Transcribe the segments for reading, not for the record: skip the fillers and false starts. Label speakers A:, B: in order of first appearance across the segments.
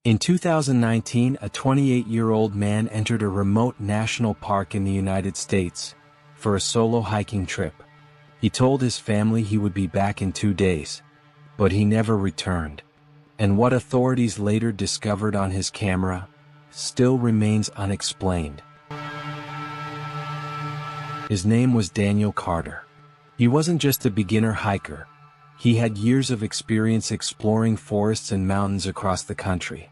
A: In 2019, a 28-year-old man entered a remote national park in the United States for a solo hiking trip. He told his family he would be back in 2 days, but he never returned. And what authorities later discovered on his camera still remains unexplained. His name was Daniel Carter. He wasn't just a beginner hiker. He had years of experience exploring forests and mountains across the country.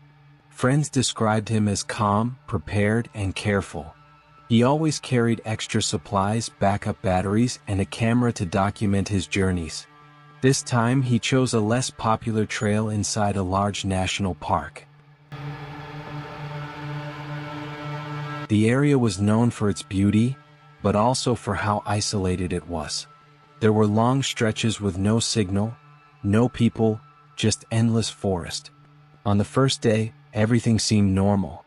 A: Friends described him as calm, prepared, and careful. He always carried extra supplies, backup batteries, and a camera to document his journeys. This time he chose a less popular trail inside a large national park. The area was known for its beauty, but also for how isolated it was. There were long stretches with no signal, no people, just endless forest. On the first day, everything seemed normal.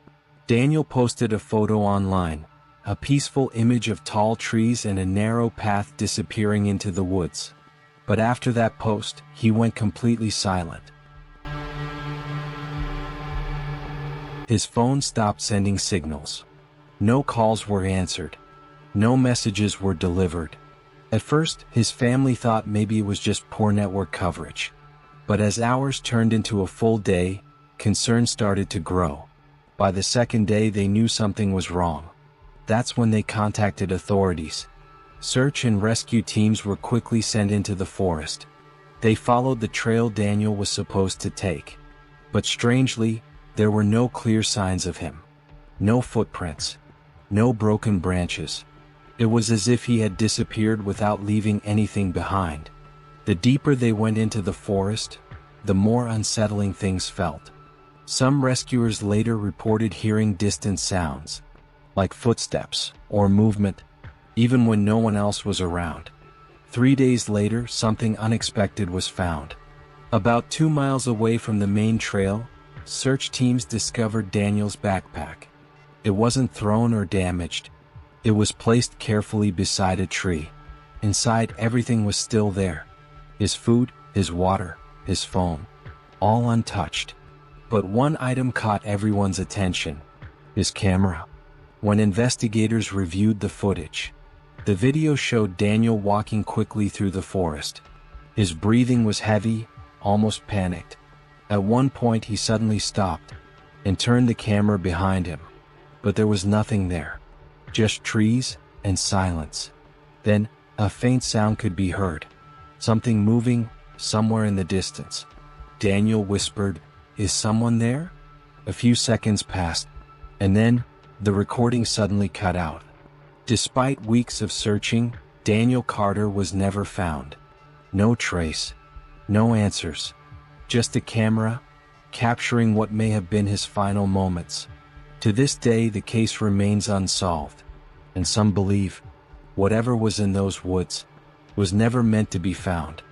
A: Daniel posted a photo online, a peaceful image of tall trees and a narrow path disappearing into the woods. But after that post, he went completely silent. His phone stopped sending signals. No calls were answered. No messages were delivered. At first, his family thought maybe it was just poor network coverage. But as hours turned into a full day, concern started to grow. By the second day, they knew something was wrong. That's when they contacted authorities. Search and rescue teams were quickly sent into the forest. They followed the trail Daniel was supposed to take. But strangely, there were no clear signs of him. No footprints. No broken branches. It was as if he had disappeared without leaving anything behind. The deeper they went into the forest, the more unsettling things felt. Some rescuers later reported hearing distant sounds, like footsteps or movement, even when no one else was around. 3 days later, something unexpected was found. About 2 miles away from the main trail, search teams discovered Daniel's backpack. It wasn't thrown or damaged. It was placed carefully beside a tree. Inside, everything was still there. His food, his water, his phone, all untouched. But one item caught everyone's attention: his camera. When investigators reviewed the footage, the video showed Daniel walking quickly through the forest. His breathing was heavy, almost panicked. At one point he suddenly stopped and turned the camera behind him. But there was nothing there. Just trees and silence. Then, a faint sound could be heard. Something moving, somewhere in the distance. Daniel whispered, "Is someone there?" A few seconds passed, and then, the recording suddenly cut out. Despite weeks of searching, Daniel Carter was never found. No trace. No answers. Just a camera, capturing what may have been his final moments. To this day, the case remains unsolved. And some believe, whatever was in those woods was never meant to be found.